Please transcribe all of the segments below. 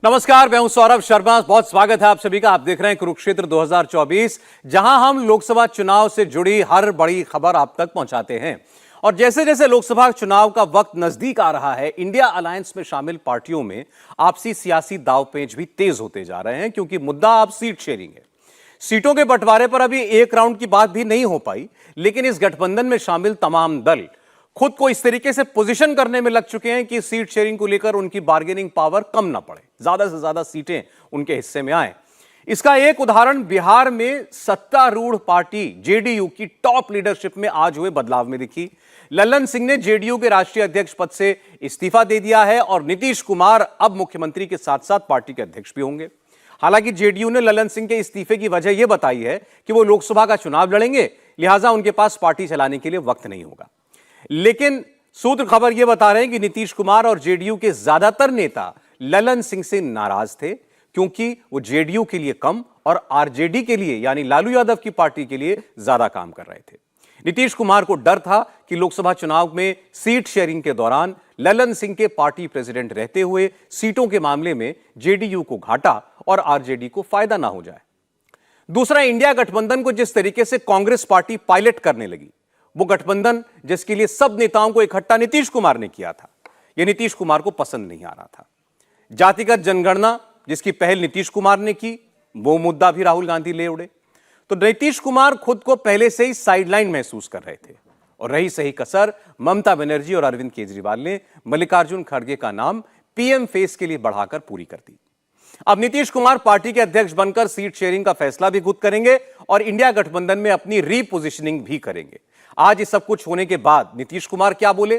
नमस्कार, मैं हूं सौरभ शर्मा। बहुत स्वागत है आप सभी का। आप देख रहे हैं कुरुक्षेत्र 2024, जहां हम लोकसभा चुनाव से जुड़ी हर बड़ी खबर आप तक पहुंचाते हैं। और जैसे जैसे लोकसभा चुनाव का वक्त नजदीक आ रहा है, इंडिया अलायंस में शामिल पार्टियों में आपसी सियासी दांवपेच भी तेज होते जा रहे हैं, क्योंकि मुद्दा अब सीट शेयरिंग है। सीटों के बंटवारे पर अभी एक राउंड की बात भी नहीं हो पाई, लेकिन इस गठबंधन में शामिल तमाम दल खुद को इस तरीके से पोजीशन करने में लग चुके हैं कि सीट शेयरिंग को लेकर उनकी बार्गेनिंग पावर कम ना पड़े, ज्यादा से ज्यादा सीटें उनके हिस्से में आए। इसका एक उदाहरण बिहार में सत्तारूढ़ पार्टी जेडीयू की टॉप लीडरशिप में आज हुए बदलाव में दिखी। लल्लन सिंह ने जेडीयू के राष्ट्रीय अध्यक्ष पद से इस्तीफा दे दिया है और नीतीश कुमार अब मुख्यमंत्री के साथ साथ पार्टी के अध्यक्ष भी होंगे। हालांकि जेडीयू ने लल्लन सिंह के इस्तीफे की वजह यह बताई है कि वो लोकसभा का चुनाव लड़ेंगे, लिहाजा उनके पास पार्टी चलाने के लिए वक्त नहीं होगा। लेकिन सूत्र खबर यह बता रहे हैं कि नीतीश कुमार और जेडीयू के ज्यादातर नेता लल्लन सिंह से नाराज थे, क्योंकि वो जेडीयू के लिए कम और आरजेडी के लिए यानी लालू यादव की पार्टी के लिए ज्यादा काम कर रहे थे। नीतीश कुमार को डर था कि लोकसभा चुनाव में सीट शेयरिंग के दौरान लल्लन सिंह के पार्टी प्रेसिडेंट रहते हुए सीटों के मामले में जेडीयू को घाटा और आरजेडी को फायदा ना हो जाए। दूसरा, इंडिया गठबंधन को जिस तरीके से कांग्रेस पार्टी पायलट करने लगी, वो गठबंधन जिसके लिए सब नेताओं को इकट्ठा नीतीश कुमार ने किया था, यह नीतीश कुमार को पसंद नहीं आ रहा था। जातिगत जनगणना जिसकी पहल नीतीश कुमार ने की, वो मुद्दा भी राहुल गांधी ले उड़े। तो नीतीश कुमार खुद को पहले से ही साइडलाइन महसूस कर रहे थे और रही सही कसर, ममता बनर्जी और अरविंद केजरीवाल ने मल्लिकार्जुन खड़गे का नाम पीएम फेस के लिए बढ़ाकर पूरी कर दी। अब नीतीश कुमार पार्टी के अध्यक्ष बनकर सीट शेयरिंग का फैसला भी खुद करेंगे और इंडिया गठबंधन में अपनी रीपोजिशनिंग भी करेंगे। आज ये सब कुछ होने के बाद नीतीश कुमार क्या बोले,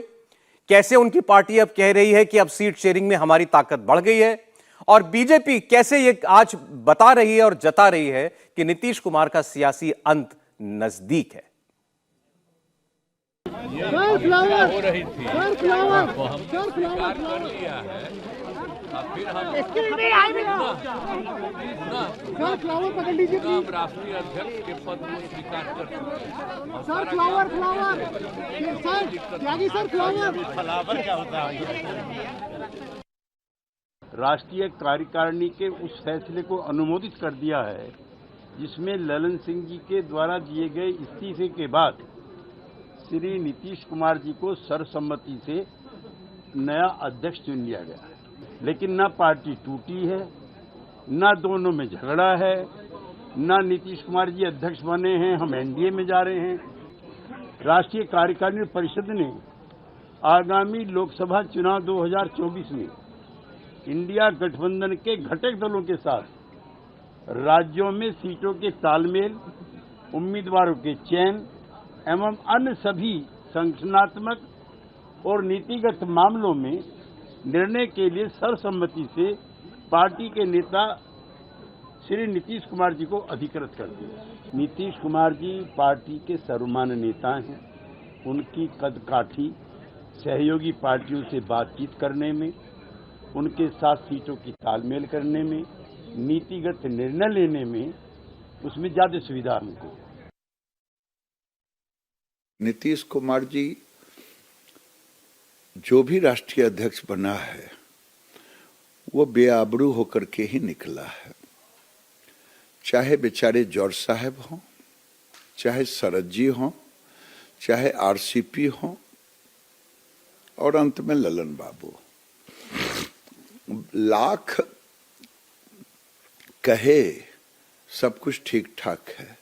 कैसे उनकी पार्टी अब कह रही है कि अब सीट शेयरिंग में हमारी ताकत बढ़ गई है, और बीजेपी कैसे ये आज बता रही है और जता रही है कि नीतीश कुमार का सियासी अंत नजदीक है। हो रही थी वो हम स्वीकार कर लिया है। फिर हम राष्ट्रीय अध्यक्ष के पद को स्वीकार कर चुके हैं। फ्लावर क्या होता है? राष्ट्रीय कार्यकारिणी के उस फैसले को अनुमोदित कर दिया है जिसमें लल्लन सिंह जी के द्वारा दिए गए इस्तीफे के बाद श्री नीतीश कुमार जी को सर्वसम्मति से नया अध्यक्ष चुन लिया गया है। लेकिन न पार्टी टूटी है, न दोनों में झगड़ा है, न नीतीश कुमार जी अध्यक्ष बने हैं, हम एनडीए में जा रहे हैं। राष्ट्रीय कार्यकारिणी परिषद ने आगामी लोकसभा चुनाव 2024 में इंडिया गठबंधन के घटक दलों के साथ राज्यों में सीटों के तालमेल, उम्मीदवारों के चयन एवं अन्य सभी संगठनात्मक और नीतिगत मामलों में निर्णय के लिए सर्वसम्मति से पार्टी के नेता श्री नीतीश कुमार जी को अधिकृत कर दिया। नीतीश कुमार जी पार्टी के सर्वमान्य नेता हैं। उनकी कदकाठी सहयोगी पार्टियों से बातचीत करने में, उनके साथ सीटों की तालमेल करने में, नीतिगत निर्णय लेने में, उसमें ज्यादा सुविधा हमको। नीतीश कुमार जी जो भी राष्ट्रीय अध्यक्ष बना है वो बेआबरू होकर के ही निकला है। चाहे बेचारे जॉर्ज साहब हों, चाहे शरद जी हों, चाहे आरसीपी हों और अंत में लल्लन बाबू। लाख कहे सब कुछ ठीक ठाक है,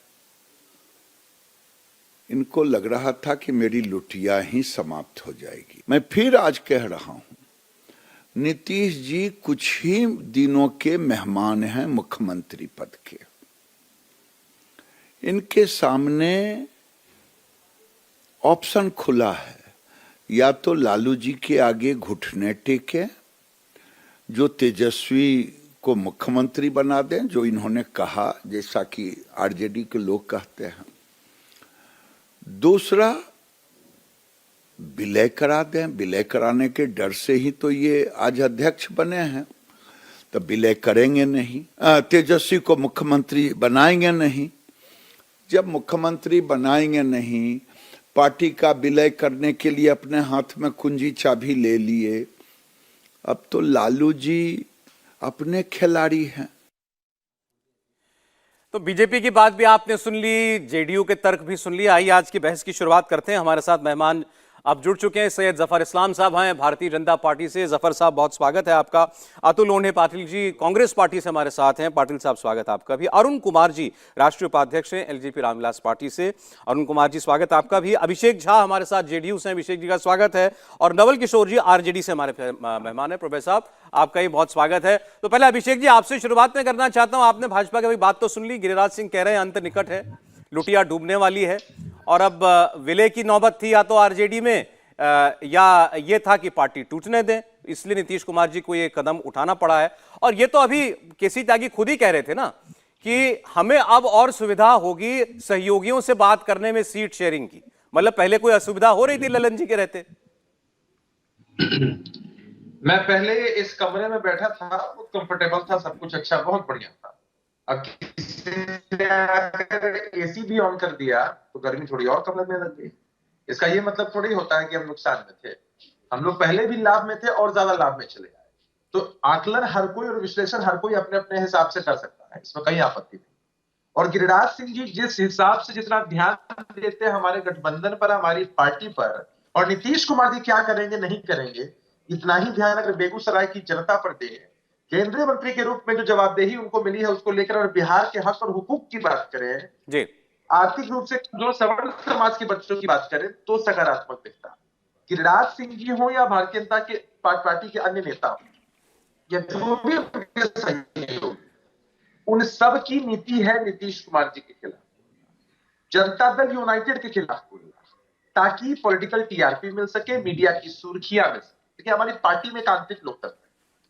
इनको लग रहा था कि मेरी लुटिया ही समाप्त हो जाएगी। मैं फिर आज कह रहा हूं, नीतीश जी कुछ ही दिनों के मेहमान हैं मुख्यमंत्री पद के। इनके सामने ऑप्शन खुला है, या तो लालू जी के आगे घुटने टेके, जो तेजस्वी को मुख्यमंत्री बना दें, जो इन्होंने कहा, जैसा कि आरजेडी के लोग कहते हैं। दूसरा, विलय करा दें। विलय कराने के डर से ही तो ये आज अध्यक्ष बने हैं। तो विलय करेंगे नहीं, तेजस्वी को मुख्यमंत्री बनाएंगे नहीं। जब मुख्यमंत्री बनाएंगे नहीं, पार्टी का विलय करने के लिए अपने हाथ में कुंजी चाबी ले लिए। अब तो लालू जी अपने खिलाड़ी हैं। तो बीजेपी की बात भी आपने सुन ली, जेडीयू के तर्क भी सुन लिया। आइए आज की बहस की शुरुआत करते हैं। हमारे साथ मेहमान अब जुड़ चुके हैं। सैयद जफर इस्लाम साहब हैं भारतीय जनता पार्टी से। जफर साहब बहुत स्वागत है आपका। अतुल लोंढे पाटिल जी कांग्रेस पार्टी से हमारे साथ हैं। पाटिल साहब स्वागत है आपका भी। अरुण कुमार जी राष्ट्रीय उपाध्यक्ष हैं एलजेपी रामविलास पार्टी से। अरुण कुमार जी स्वागत है आपका भी। अभिषेक झा हमारे साथ जेडीयू से, अभिषेक जी का स्वागत है। और नवल किशोर जी आरजेडी से हमारे मेहमान है। प्रोफेसर साहब आपका ही बहुत स्वागत है। तो पहले अभिषेक जी आपसे शुरुआत में करना चाहता हूं। आपने भाजपा की बात तो सुन ली, गिरिराज सिंह कह रहे हैं अंत निकट है, लुटिया डूबने वाली है, और अब विलय की नौबत थी या तो आरजेडी में या ये था कि पार्टी टूटने दें, इसलिए नीतीश कुमार जी को ये कदम उठाना पड़ा है। और ये तो अभी केसी त्यागी खुद ही कह रहे थे ना कि हमें अब और सुविधा होगी सहयोगियों से बात करने में, सीट शेयरिंग की। मतलब पहले कोई असुविधा हो रही थी ललन जी के रहते? मैं पहले इस कमरे में बैठा था, बहुत कंफर्टेबल था, सब कुछ अच्छा, बहुत बढ़िया था। अब किसी ने अगर एसी भी ऑन कर दिया तो गर्मी थोड़ी और कम लगने लग गई। इसका ये मतलब थोड़ी होता है कि हम नुकसान में थे। हम लोग पहले भी लाभ में थे और ज्यादा लाभ में चले आए। तो आकलन हर कोई और विश्लेषण हर कोई अपने अपने हिसाब से कर सकता है, इसमें कहीं आपत्ति नहीं। और गिरिराज सिंह जी जिस हिसाब से जितना ध्यान देते हैं हमारे गठबंधन पर, हमारी पार्टी पर, और नीतीश कुमार जी क्या करेंगे नहीं करेंगे, इतना ही ध्यान अगर बेगूसराय की जनता पर दे, केंद्रीय मंत्री के रूप में जो जवाबदेही उनको मिली है उसको लेकर, और बिहार के हक और हुकूक की बात करें जी, आर्थिक रूप से जो सवर्ण समाज के बच्चों की बात करें तो सकारात्मक दिखता। गिरिराज सिंह जी हो या भारतीय जनता के पार्टी के अन्य नेता हो या जो भी सहयोगी, उन सब की नीति है नीतीश कुमार जी के खिलाफ, जनता दल यूनाइटेड के खिलाफ बोलना, ताकि पॉलिटिकल टीआरपी मिल सके, मीडिया की सुर्खियां मिल सके। देखिए हमारी पार्टी में एक आंतरिक लोकतंत्र है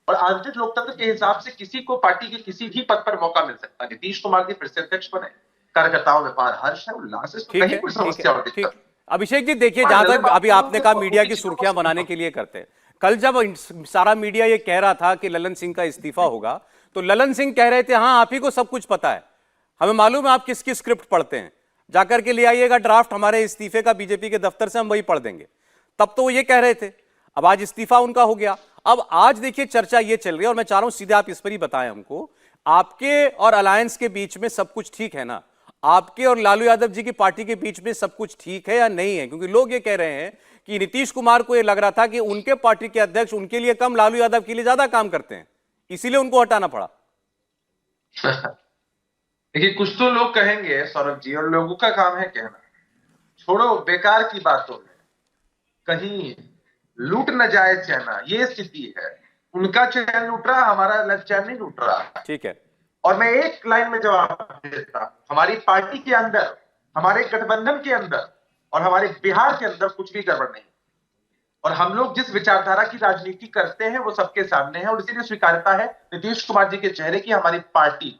और आंतरिक लोकतंत्र के हिसाब से किसी को पार्टी के किसी भी पद पर मौका मिल सकता है। नीतीश कुमार जी फिर से अध्यक्ष बने, कार्यकर्ताओं में पार हर्ष है, उल्लास है, इसमें कहीं कोई समस्या और ठीक। दिक्कत। अभिषेक जी देखिए, जहां तक अभी आपने कहा मीडिया की सुर्खियां बनाने के लिए करते हैं, कल जब सारा मीडिया ये कह रहा था कि ललन सिंह का इस्तीफा होगा, तो ललन सिंह कह रहे थे हाँ आप ही को सब कुछ पता है, हमें मालूम है आप किसकी स्क्रिप्ट पढ़ते हैं, जाकर के ले आइएगा ड्राफ्ट हमारे इस्तीफे का बीजेपी के दफ्तर से, हम वही पढ़ देंगे। तब तो वो ये कह रहे थे। अब आज इस्तीफा उनका हो गया। अब आज देखिए चर्चा ये चल रही है, और मैं चाह रहा हूं सीधे आप इस पर ही बताएं हमको, आपके और अलायंस के बीच में सब कुछ ठीक है ना? आपके और लालू यादव जी की पार्टी के बीच में सब कुछ ठीक है या नहीं है? क्योंकि लोग ये कह रहे हैं कि नीतीश कुमार को ये लग रहा था कि उनके पार्टी के अध्यक्ष उनके लिए कम, लालू यादव के लिए ज्यादा काम करते हैं, इसीलिए उनको हटाना पड़ा। देखिए कुछ तो लोग कहेंगे सौरभ जी, और लोगों का काम है कहना, छोड़ो बेकार की बातों में, कहीं लूट न जाए चैना, ये स्थिति है। उनका चैन लूट रहा, हमारा चैन नहीं लूट रहा। ठीक है। और मैं एक लाइन में जवाब देता, हमारी पार्टी के अंदर, हमारे गठबंधन के अंदर और हमारे बिहार के अंदर कुछ भी गड़बड़ नहीं। और हम लोग जिस विचारधारा की राजनीति करते हैं वो सबके सामने है, और इसीलिए स्वीकार्यता है नीतीश कुमार जी के चेहरे की हमारी पार्टी।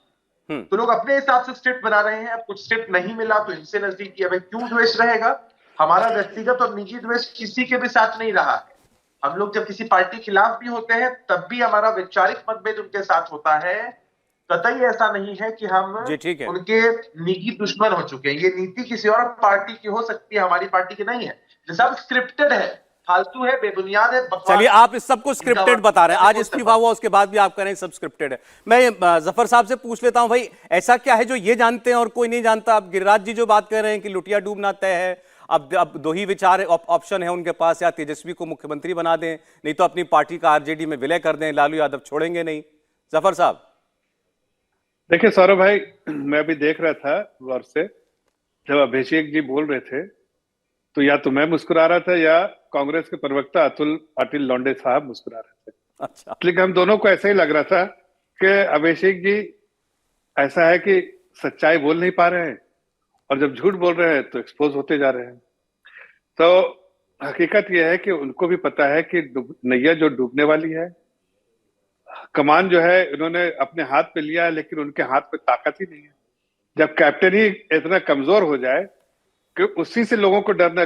तो लोग अपने हिसाब से स्क्रिप्ट बना रहे हैं। अब कुछ स्क्रिप्ट नहीं मिला तो इनसे नजदीकी, अब क्यों द्वेष रहेगा? हमारा व्यक्तिगत और निजी द्वेष किसी के भी साथ नहीं रहा है। हम लोग जब किसी पार्टी के खिलाफ भी होते हैं तब भी हमारा वैचारिक मतभेद उनके साथ होता है। कतई ऐसा नहीं है कि हम उनके निजी दुश्मन हो चुके हैं। ये नीति किसी और पार्टी की हो सकती है, हमारी पार्टी की नहीं है। जो सब स्क्रिप्टेड है, फालतू है, बेबुनियाद है, बकवास। चलिए आप इस सबको स्क्रिप्टेड बता रहे हैं, आज इस्तीफा हुआ उसके बाद भी आप कह रहे हैं सब स्क्रिप्टेड है। मैं जफर साहब से पूछ लेता हूं, भाई ऐसा क्या है जो ये जानते हैं और कोई नहीं जानता? अब गिरिराज जी जो बात कर रहे हैं कि लुटिया डूबना तय है, अब दो ही विचार ऑप्शन है उनके पास, या तेजस्वी को मुख्यमंत्री बना दें, नहीं तो अपनी पार्टी का आरजेडी में विलय कर दें, लालू यादव छोड़ेंगे नहीं। जफर साहब देखिए सौरभ भाई, मैं अभी देख रहा था गौर से, जब अभिषेक जी बोल रहे थे तो या तो मैं मुस्कुरा रहा था या कांग्रेस के प्रवक्ता अतुल पाटिल लोंढे साहब मुस्कुरा रहे थे। अच्छा, लेकिन हम दोनों को ऐसा ही लग रहा था कि अभिषेक जी ऐसा है कि सच्चाई बोल नहीं पा रहे हैं, और जब झूठ बोल रहे हैं तो एक्सपोज होते जा रहे हैं। तो हकीकत यह है कि उनको भी पता है कि नैया जो डूबने वाली है, कमान जो है इन्होंने अपने हाथ पे लिया है, लेकिन उनके हाथ पे ताकत ही नहीं है। जब कैप्टन ही इतना कमजोर हो जाए कि उसी से लोगों को डरने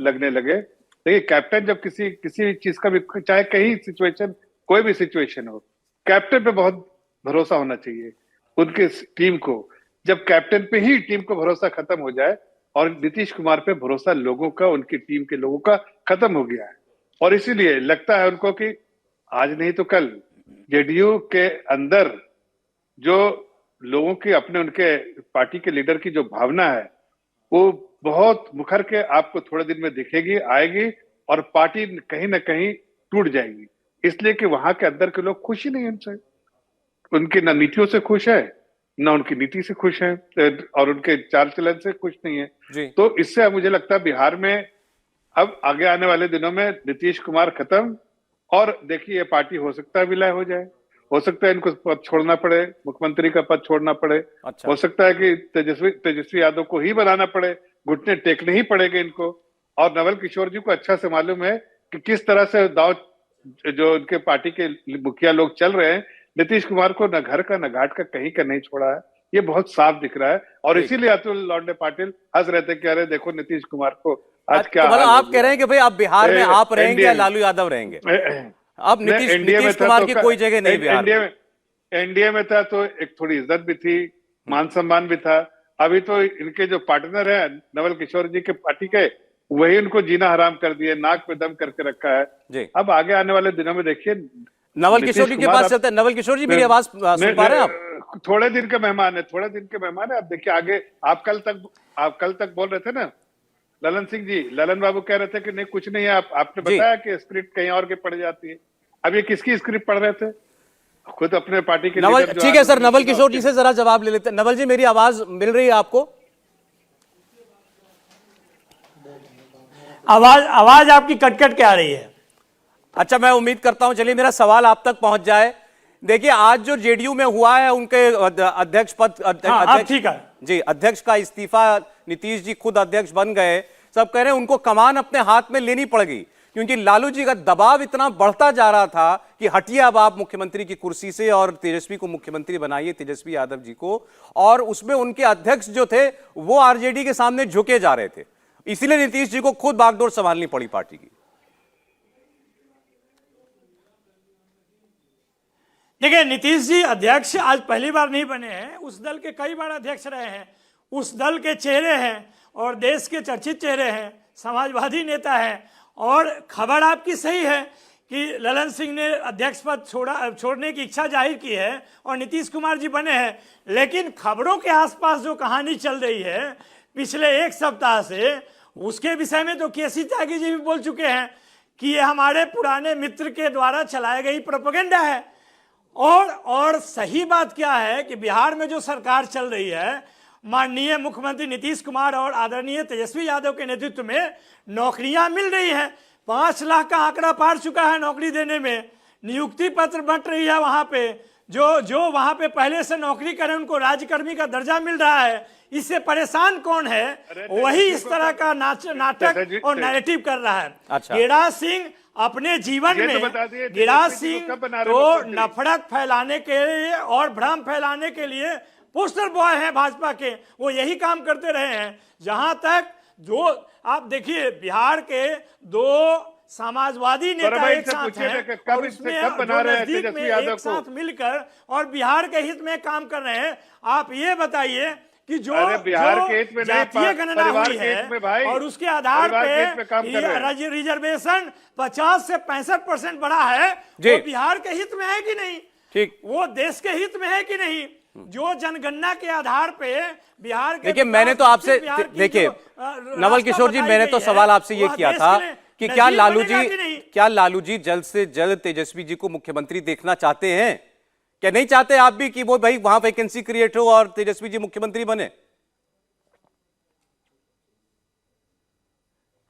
लगने लगे। देखिए कैप्टन जब किसी चीज का भी, चाहे कहीं सिचुएशन, कोई भी सिचुएशन हो, कैप्टन पे बहुत भरोसा होना चाहिए उनके टीम को। जब कैप्टन पे ही टीम को भरोसा खत्म हो जाए, और नीतीश कुमार पे भरोसा लोगों का, उनकी टीम के लोगों का खत्म हो गया है, और इसीलिए लगता है उनको कि आज नहीं तो कल जेडीयू के अंदर जो लोगों की अपने उनके पार्टी के लीडर की जो भावना है वो बहुत मुखर के आपको थोड़े दिन में दिखेगी, आएगी और पार्टी कहीं ना कहीं टूट जाएगी। इसलिए कि वहां के अंदर के लोग खुश ही नहीं है उनसे, उनकी न नीतियों से खुश है, न उनकी नीति से खुश है और उनके चाल चलन से खुश नहीं है। तो इससे मुझे लगता है बिहार में अब आगे आने वाले दिनों में नीतीश कुमार खत्म और देखिए ये पार्टी हो सकता है विलय हो जाए, हो सकता है इनको पद छोड़ना पड़े, मुख्यमंत्री का पद छोड़ना पड़े। अच्छा। हो सकता है कि तेजस्वी यादव को ही बनाना पड़े, घुटने टेकने ही पड़ेंगे इनको। और नवल किशोर जी को अच्छा से मालूम है कि किस तरह से दाव जो उनके पार्टी के मुखिया लोग चल रहे हैं, नीतीश कुमार को न घर का न घाट का कहीं का नहीं छोड़ा है, ये बहुत साफ दिख रहा है। और इसीलिए अतुल लौंडे पाटिल हंस रहे थे, कह रहे देखो नीतीश कुमार को आज क्या। मतलब आप कह रहे हैं कि भाई अब बिहार में आप रहेंगे या लालू यादव रहेंगे? अब नीतीश कुमार की कोई जगह नहीं बिहार में। एनडीए में था तो एक थोड़ी इज्जत भी थी, मान सम्मान भी था। अभी तो इनके जो पार्टनर है नवल किशोर जी के पार्टी के, वही उनको जीना हराम कर दिए, नाक पे दम करके रखा है जी। अब आगे आने वाले दिनों में देखिए नवल किशोर जी के पास चलते हैं। नवल किशोर जी मेरी आवाज सुन पा रहे हैं आप? थोड़े दिन के मेहमान है, थोड़े दिन के मेहमान है। अब देखिए आगे, आप कल तक बोल रहे थे ना ललन सिंह जी, ललन बाबू कह रहे थे कि नहीं कुछ नहीं है, आपने बताया कि स्क्रिप्ट कहीं और के पढ़ जाती है। अब ये किसकी स्क्रिप्ट पढ़ रहे थे? खुद अपने पार्टी के नवल। ठीक है सर, नवल किशोर जी से जरा जवाब ले लेते हैं। नवल जी मेरी आवाज मिल रही है आपको? आवाज आपकी कट के आ रही है। अच्छा, मैं उम्मीद करता हूं चलिए मेरा सवाल आप तक पहुंच जाए। देखिए आज जो जेडीयू में हुआ है, उनके अध्यक्ष पद ठीक है जी, अध्यक्ष का इस्तीफा, नीतीश जी खुद अध्यक्ष बन गए, सब कह रहे हैं उनको कमान अपने हाथ में लेनी पड़ गई क्योंकि लालू जी का दबाव इतना बढ़ता जा रहा था कि हटिए अब आप मुख्यमंत्री की कुर्सी से और तेजस्वी को मुख्यमंत्री बनाइए, तेजस्वी यादव जी को। और उसमें उनके अध्यक्ष जो थे वो आरजेडी के सामने झुके जा रहे थे, इसीलिए नीतीश जी को खुद बागडोर संभालनी पड़ी पार्टी की। देखिए नीतीश जी अध्यक्ष आज पहली बार नहीं बने हैं, उस दल के कई बार अध्यक्ष रहे हैं, उस दल के चेहरे हैं और देश के चर्चित चेहरे हैं, समाजवादी नेता हैं। और खबर आपकी सही है कि ललन सिंह ने अध्यक्ष पद छोड़ने की इच्छा जाहिर की है और नीतीश कुमार जी बने हैं। लेकिन खबरों के आसपास जो कहानी चल रही है पिछले एक सप्ताह से, उसके विषय में तो केसी त्यागी जी भी बोल चुके हैं कि ये हमारे पुराने मित्र के द्वारा चलाई गई प्रोपेगेंडा है। और सही बात क्या है कि बिहार में जो सरकार चल रही है, माननीय मुख्यमंत्री नीतीश कुमार और आदरणीय तेजस्वी यादव के नेतृत्व में नौकरियां मिल रही हैं। 5 लाख का आंकड़ा पार चुका है नौकरी देने में, नियुक्ति पत्र बंट रही है। वहां पे जो वहां पे पहले से नौकरी करें उनको राज्यकर्मी का दर्जा मिल रहा है। इससे परेशान कौन है? वही इस तरह का नाटक और नैरेटिव कर रहा है। अच्छा। गिरिराज सिंह अपने जीवन में, गिरिराज सिंह तो नफरत फैलाने के लिए और भ्रम फैलाने के लिए पोस्टर बॉय हैं भाजपा के, वो यही काम करते रहे हैं। जहां तक जो आप देखिए बिहार के 2 समाजवादी नेता एक साथ हैं और उसमें नजदीक में एक साथ मिलकर और बिहार के हित में काम कर रहे हैं। आप ये बताइए कि जो जातीय गणना हुई है और उसके आधार पे रिजर्वेशन 50 से 65% बढ़ा है, वो बिहार के हित में है कि नहीं? ठीक, वो देश के हित में है कि नहीं? जो जनगणना के आधार पे बिहार के, देखिए मैंने तो आपसे, देखिए नवल किशोर जी, मैंने तो सवाल आपसे ये किया था कि क्या लालू जी जल्द से जल्द तेजस्वी जी को मुख्यमंत्री देखना चाहते हैं? क्या नहीं चाहते आप भी कि वो भाई वहां वैकेंसी क्रिएट हो और तेजस्वी जी मुख्यमंत्री बने?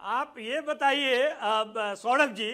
आप ये बताइए सौरभ जी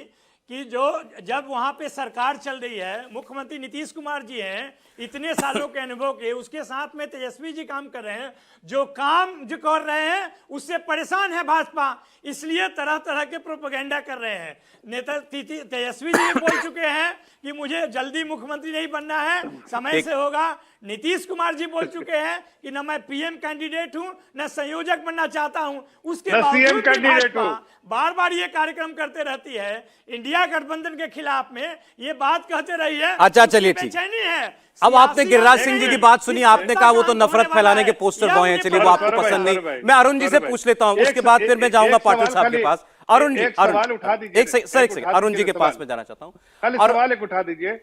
कि जब वहां पे सरकार चल रही है, मुख्यमंत्री नीतीश कुमार जी हैं, इतने सालों के अनुभव के, उसके साथ में तेजस्वी जी काम कर रहे हैं, जो कर रहे हैं उससे परेशान है भाजपा, इसलिए तरह तरह के प्रोपेगेंडा कर रहे हैं। नेता तेजस्वी जी बोल चुके हैं कि मुझे जल्दी मुख्यमंत्री नहीं बनना है, समय से होगा। नीतीश कुमार जी बोल चुके हैं कि न मैं पीएम कैंडिडेट हूं न संयोजक बनना चाहता हूं। उसके बावजूद बार बार ये कार्यक्रम करते रहती है, इंडिया गठबंधन के खिलाफ में ये बात कहते रही है। अच्छा चलिए ठीक है। अब आपने गिरिराज सिंह जी की बात सुनी, आपने कहा वो तो नफरत फैलाने के पोस्टर बॉय हैं, चलिए वो आपको पसंद नहीं। मैं अरुण जी से पूछ लेता हूं, उसके बाद फिर मैं जाऊंगा पाटिल साहब के पास। अरुण जी, एक सेकंड, अरुण जी के पास में जाना चाहता हूं। सवाल एक उठा दीजिए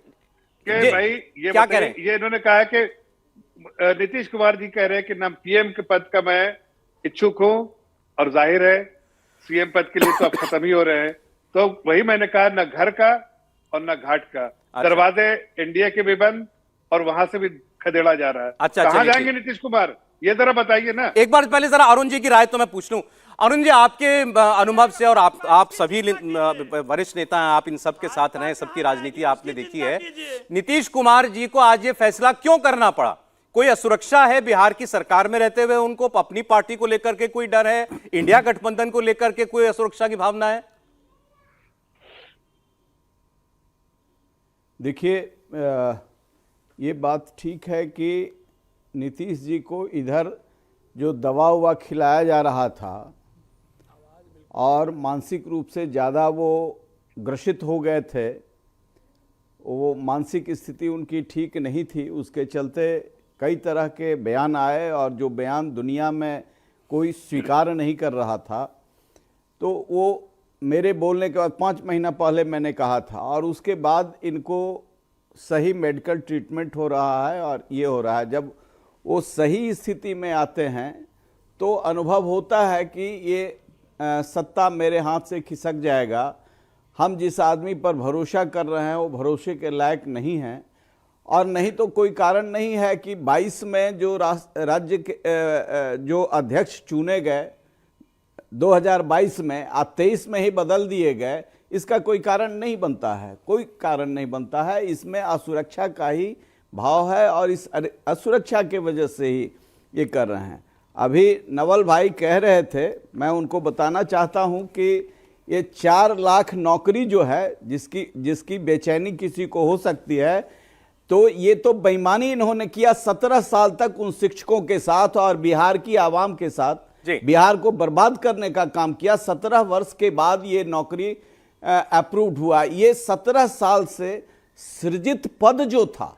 कि भाई ये क्या कह रहे हैं? ये इन्होंने कहा है कि नीतीश कुमार जी कह रहे हैं कि ना पीएम के पद का मैं इच्छुक हूं, और जाहिर है सीएम पद के लिए तो अब खत्म ही हो रहे हैं। तो वही मैंने कहा, ना घर का और ना घाट का। दरवाजे एनडीए के भी बंद और वहां से भी खदेड़ा जा रहा है। अच्छा, कहां चलिए, जाएंगे नीतीश कुमार, ये जरा बताइए ना। एक बार पहले जरा अरुण जी की राय तो मैं पूछ लूं। अरुण जी, आपके अनुभव से, और आप सभी वरिष्ठ नेता हैं, आप इन सब के साथ रहे, सबकी राजनीति आपने देखी है, नीतीश कुमार जी को आज ये फैसला क्यों करना पड़ा? कोई असुरक्षा है बिहार की सरकार में रहते हुए उनको? अपनी पार्टी को लेकर के कोई डर है? इंडिया गठबंधन को लेकर के कोई असुरक्षा की भावना है? देखिए, ये बात ठीक है कि नीतीश जी को इधर जो दवा उवा खिलाया जा रहा था और मानसिक रूप से ज़्यादा वो ग्रसित हो गए थे, वो मानसिक स्थिति उनकी ठीक नहीं थी, उसके चलते कई तरह के बयान आए, और जो बयान दुनिया में कोई स्वीकार नहीं कर रहा था। तो वो मेरे बोलने के बाद 5 महीना पहले मैंने कहा था, और उसके बाद इनको सही मेडिकल ट्रीटमेंट हो रहा है और ये हो रहा है। जब वो सही स्थिति में आते हैं तो अनुभव होता है कि ये सत्ता मेरे हाथ से खिसक जाएगा, हम जिस आदमी पर भरोसा कर रहे हैं वो भरोसे के लायक नहीं हैं, और नहीं तो कोई कारण नहीं है कि 22 में जो राज्य के जो अध्यक्ष चुने गए 2022 में, आप 23 में ही बदल दिए गए, इसका कोई कारण नहीं बनता है, कोई कारण नहीं बनता है। इसमें असुरक्षा का ही भाव है, और इस असुरक्षा के वजह से ही ये कर रहे हैं। अभी नवल भाई कह रहे थे, मैं उनको बताना चाहता हूं कि ये 4 लाख नौकरी जो है, जिसकी बेचैनी किसी को हो सकती है, तो ये तो बेईमानी इन्होंने किया 17 साल तक उन शिक्षकों के साथ और बिहार की आवाम के साथ, बिहार को बर्बाद करने का काम किया। 17 वर्ष के बाद ये नौकरी अप्रूव्ड हुआ। ये 17 साल से सृजित पद जो था,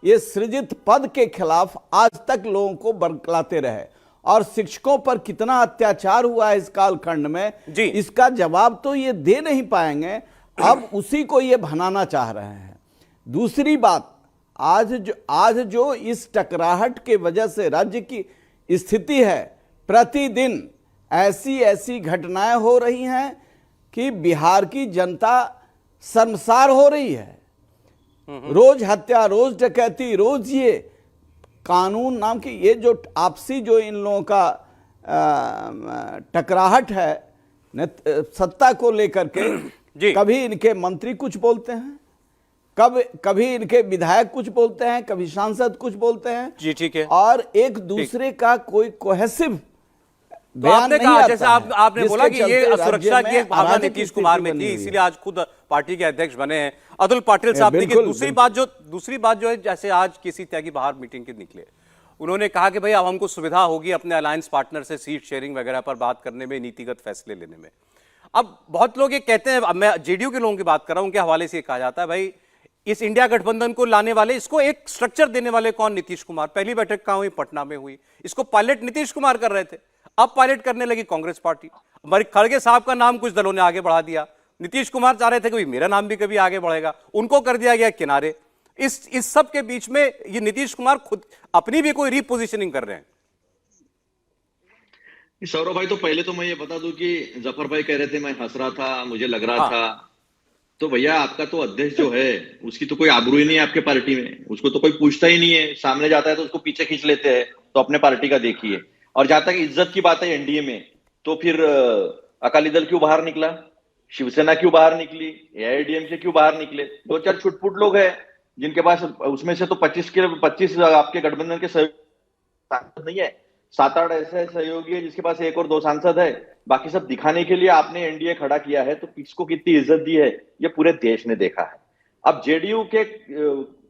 ये सृजित पद के खिलाफ आज तक लोगों को बरकलाते रहे, और शिक्षकों पर कितना अत्याचार हुआ है इस कालखंड में, इसका जवाब तो ये दे नहीं पाएंगे। अब उसी को ये भनाना चाह रहे हैं। दूसरी बात, आज जो इस टकराहट के वजह से राज्य की स्थिति है, प्रतिदिन ऐसी घटनाएं हो रही हैं कि बिहार की जनता शर्मसार हो रही है। रोज हत्या, रोज डकैती, रोज ये कानून नाम की ये जो आपसी जो इन लोगों का टकराहट है सत्ता को लेकर के, कभी इनके मंत्री कुछ बोलते हैं, कभी इनके विधायक कुछ बोलते हैं, कभी सांसद कुछ बोलते हैं, जी ठीक है, और एक दूसरे का कोई कोहेसिव तो आपने कहा, जैसे आपने बोला कि ये असुरक्षा की एक भावना नीतीश कुमार में थी, इसीलिए आज खुद पार्टी के अध्यक्ष बने हैं। अतुल पाटिल साहब, देखिए दूसरी बात जो है, जैसे आज किसी त्यागी बाहर मीटिंग के निकले, उन्होंने कहा कि भाई अब हमको सुविधा होगी अपने अलायंस पार्टनर से सीट शेयरिंग वगैरह पर बात करने में, नीतिगत फैसले लेने में। अब बहुत लोग ये कहते हैं, अब मैं जेडीयू के लोगों की बात कर रहा हूं, उनके हवाले से कहा जाता है भाई इस इंडिया गठबंधन को लाने वाले, इसको एक स्ट्रक्चर देने वाले कौन? नीतीश कुमार। पहली बैठक कहां हुई? पटना में हुई। इसको पायलट नीतीश कुमार कर रहे थे, अब पायलट करने लगी कांग्रेस पार्टी। हमारे खड़गे साहब का नाम कुछ दलों ने आगे बढ़ा दिया, नीतीश कुमार चाह रहे थे कि मेरा नाम भी कभी आगे बढ़ेगा, उनको कर दिया गया किनारे। इस सब के बीच में ये नीतीश कुमार खुद अपनी भी कोई रीपोजिशनिंग कर रहे हैं। सौरभ भाई, तो पहले तो मैं ये बता दूं कि जफर भाई कह रहे थे मैं हंस रहा था, मुझे लग रहा था, तो भैया आपका तो अध्यक्ष जो है उसकी तो कोई आबरू ही नहीं है आपके पार्टी में, उसको तो कोई पूछता ही नहीं है, सामने जाता है तो उसको पीछे खींच लेते हैं। तो अपने पार्टी का देखिए। और जहां तक इज्जत की बात है एनडीए में, तो फिर अकाली दल क्यों बाहर निकला, शिवसेना क्यों बाहर निकली, एआईएडीएमके क्यों बाहर निकले? 2-4 छुटपुट लोग हैं जिनके पास, उसमें से तो 25 आपके गठबंधन के सांसद नहीं है, 7-8 ऐसे सहयोगी है जिसके पास 1 और 2 सांसद है, बाकी सब दिखाने के लिए आपने एनडीए खड़ा किया है। तो किसको कितनी इज्जत दी है ये पूरे देश ने देखा है। अब जेडीयू के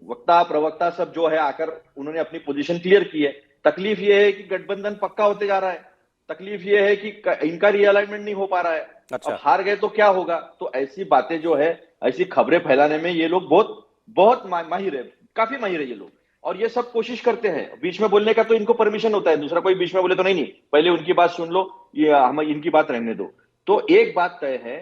वक्ता प्रवक्ता सब जो है आकर उन्होंने अपनी पोजीशन क्लियर की है। तकलीफ ये है कि गठबंधन पक्का होते जा रहा है, तकलीफ ये है कि इनका रीअलाइनमेंट नहीं हो पा रहा है। अच्छा। अब हार गए तो क्या होगा? तो ऐसी बातें जो है, ऐसी खबरें फैलाने में ये लोग बहुत माहिर है, काफी माहिर है ये लोग, और ये सब कोशिश करते हैं। बीच में बोलने का तो इनको परमिशन होता है, दूसरा कोई बीच में बोले तो नहीं, पहले उनकी बात सुन लो, ये हम इनकी बात रहने दो। तो एक बात तय है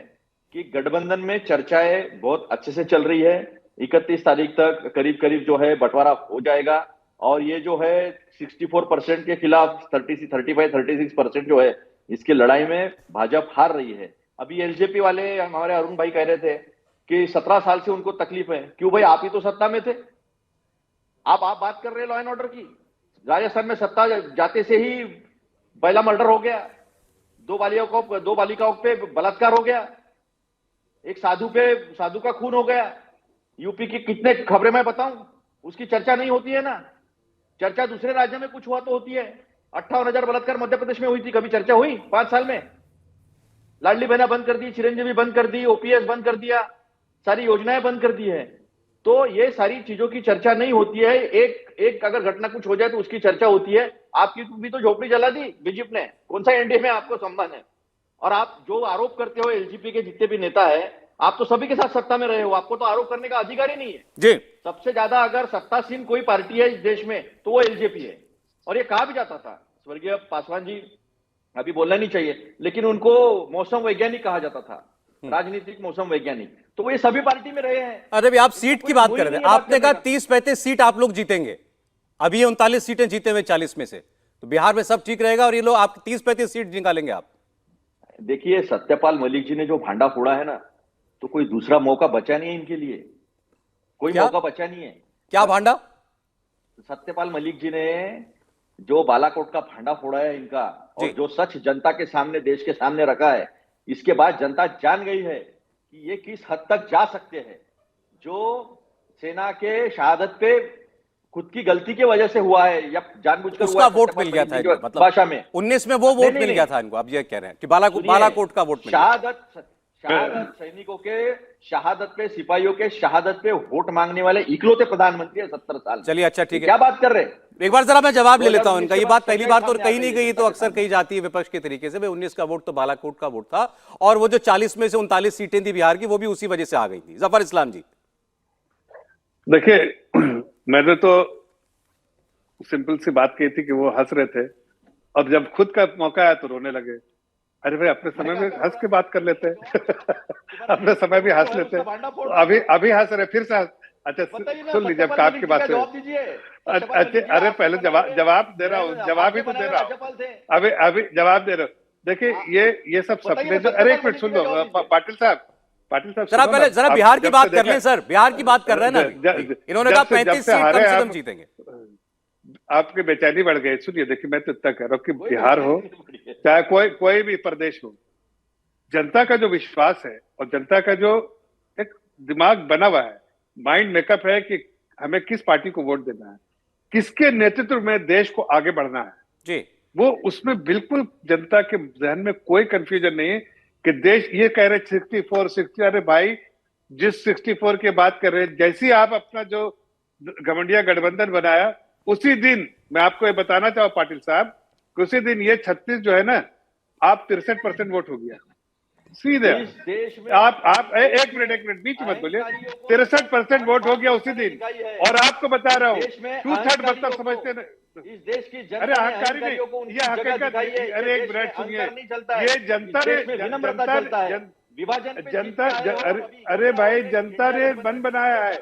कि गठबंधन में चर्चाएं बहुत अच्छे से चल रही है, 31 तारीख तक करीब करीब जो है बंटवारा हो जाएगा और ये जो है 64% के खिलाफ 35-36% जो है इसकी लड़ाई में भाजपा हार रही है। अभी एलजेपी वाले हमारे अरुण भाई कह रहे थे कि 17 साल से उनको तकलीफ है। क्यों भाई, आप ही तो सत्ता में थे। आप बात कर रहे हैं लॉ एंड ऑर्डर की। राजस्थान में सत्ता जाते से ही पहला मर्डर हो गया, दो बालिकाओं पे बलात्कार हो गया, एक साधु का खून हो गया। यूपी की कितने खबरें मैं बताऊं, उसकी चर्चा नहीं होती है ना। चर्चा दूसरे राज्य में कुछ हुआ तो होती है। 58,000 बलात्कार मध्य प्रदेश में हुई थी, कभी चर्चा हुई 5 साल में? लाडली बहना बंद कर दी, चिरंजीवी बंद कर दी, ओपीएस बंद कर दिया, सारी योजनाएं बंद कर दी है। तो ये सारी चीजों की चर्चा नहीं होती है। एक अगर घटना कुछ हो जाए तो उसकी चर्चा होती है। आपकी भी तो झोपड़ी जला दी बीजेपी ने, कौन सा एनडीए में आपको सम्मान है? और आप जो आरोप करते हो एलजेपी के जितने भी नेता है, आप तो सभी के साथ सत्ता में रहे हो, आपको तो आरोप करने का अधिकार ही नहीं है जी। सबसे ज्यादा अगर सत्तासीन कोई पार्टी है इस देश में तो वो एलजेपी है। और ये कहा भी जाता था, स्वर्गीय पासवान जी अभी बोलना नहीं चाहिए, लेकिन उनको मौसम वैज्ञानिक कहा जाता था, राजनीतिक मौसम वैज्ञानिक। तो वो ये सभी पार्टी में रहे हैं। अरे भी आप सीट की बात कर रहे थे, आपने कहा 30-35 सीट आप लोग जीतेंगे। अभी ये 39 सीटें जीते हुए 40 में से, तो बिहार में सब ठीक रहेगा और ये लोग आप 30-35 सीट निकालेंगे आप। देखिए, सत्यपाल मलिक जी ने जो भांडा फोड़ा है ना, तो कोई दूसरा मौका बचा नहीं है इनके लिए, कोई मौका बचा नहीं है। क्या भांडा? सत्यपाल मलिक जी ने जो बालाकोट का भांडा फोड़ा है इनका, और जो सच जनता के सामने, देश के सामने रखा है, इसके बाद जनता जान गई है कि ये किस हद तक जा सकते हैं। जो सेना के शहादत पे खुद की गलती की वजह से हुआ है या जानबूझकर उसका वोट मिल गया था इनको, मतलब भाषा में 19 में वो वोट मिल गया था इनको। आप ये कह रहे हैं कि बालाकोट का वोट मिल गया। शहादत सैनिकों के शहादत पे, सिपाहियों के शहादत पे वोट मांगने वाले इकलौते प्रधानमंत्री है 70 साल। चलिए अच्छा ठीक है, क्या बात कर रहे हैं? एक बार जरा मैं जवाब ले लेता हूं इनका। ये बात पहली बार तो कही नहीं गई, तो अक्सर कही जाती है विपक्ष के तरीके से। भाई 19 का वोट तो बालाकोट का वोट था, और वो जो 40 में से 39 सीटें थी बिहार की, वो भी उसी वजह से आ गई थी। जफर इस्लाम जी, देखिए, मैंने तो सिंपल सी बात कही थी कि वो हंस रहे थे, और जब खुद का मौका आया तो रोने लगे। अरे भाई, अपने समय में हंस के बात कर लेते अपने समय भी हंस लेते। अभी हंस रहे, फिर से हंस। अच्छा सुन लीजिए, अब काम की बात है। अच्छा, अरे पहले जवाब दे रहा हूँ, जवाब ही तो दे रहा हूँ। अभी जवाब दे रहा हूँ। देखिए, ये सब सपने जो, अरे एक मिनट सुन लो पाटिल साहब जरा पहले जरा बिहार की बात कर लें सर। बिहार की बात कर रहे हैं ना, इन्होंने कहा 35 सीट कम से कम जीतेंगे। आपकी बेचैनी बढ़ गई। सुनिए, देखिए, मैं तो इतना कह रहा हूँ कि बिहार हो चाहे कोई भी प्रदेश हो, जनता का जो विश्वास है और जनता का जो एक दिमाग बना हुआ है, माइंड मेकअप है कि हमें किस पार्टी को वोट देना है, किसके नेतृत्व में देश को आगे बढ़ना है जी, वो उसमें बिल्कुल जनता के जहन में कोई कंफ्यूजन नहीं है कि देश ये कह रहे 64-60। अरे भाई, जिस 64 की बात कर रहे हैं, जैसी आप अपना जो घमंडिया गठबंधन बनाया, उसी दिन मैं आपको ये बताना चाहूँ पाटिल साहब कि उसी दिन ये 36 जो है ना, आप 63% वोट हो गया सीधे। आप एक मिनट बीच मत बोलिए। 63% वोट हो गया उसी दिन, और आपको बता रहा हूँ 2/3 मतलब समझते नहीं इस देश की जनता। अरे अहंकारी नहीं, ये हकीकत। अरे एक मिनट सुनिए, ये जनता ने जनता अरे भाई, जनता ने मन बनाया है।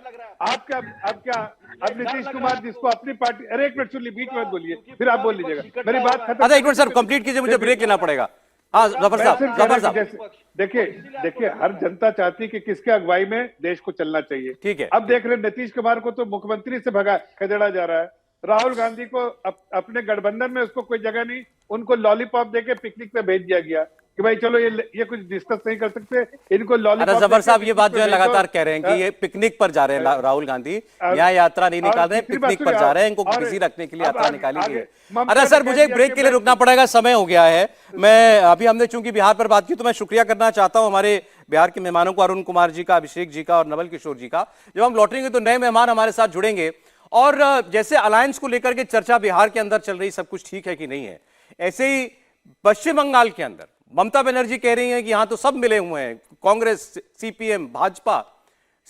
अब नीतीश कुमार जिसको अपनी पार्टी, अरे एक मिनट सुन ली, बीच में बोलिए, फिर आप बोल लीजिएगा, मेरी बात खत्म। अच्छा एक मिनट सर, कंप्लीट कीजिए, मुझे ब्रेक लेना पड़ेगा। हाँ जफर साहब, देखिए, हर जनता चाहती कि किसके अगुवाई में देश को चलना चाहिए। ठीक है, अब देख रहे नीतीश कुमार को तो मुख्यमंत्री से खदेड़ा जा रहा है। राहुल गांधी को अपने गठबंधन में उसको कोई जगह नहीं, उनको लॉलीपॉप देके पिकनिक पे भेज दिया गया कि भाई चलो ये कुछ डिस्कस नहीं कर सकते, इनको लॉलीपॉप। जफर साहब, ये बात जो है लगातार कह रहे हैं कि ये पिकनिक पर जा रहे हैं राहुल गांधी, यहाँ यात्रा नहीं निकाल रहे हैं, पिकनिक पर जा रहे हैं, इनको बिजी रखने के लिए यात्रा निकाली गई है। अरे सर, मुझे एक ब्रेक के लिए रुकना पड़ेगा, समय हो गया है। मैं अभी हमने चूंकि बिहार पर बात की, तो मैं शुक्रिया करना चाहता हूं हमारे बिहार के मेहमानों को, अरुण कुमार जी का, अभिषेक जी का और नवल किशोर जी का। जब हम लौटेंगे तो नए मेहमान हमारे साथ जुड़ेंगे, और जैसे अलायंस को लेकर के चर्चा बिहार के अंदर चल रही, सब कुछ ठीक है कि नहीं है, ऐसे ही पश्चिम बंगाल के अंदर ममता बनर्जी कह रही हैं कि यहां तो सब मिले हुए हैं, कांग्रेस, सीपीएम, भाजपा।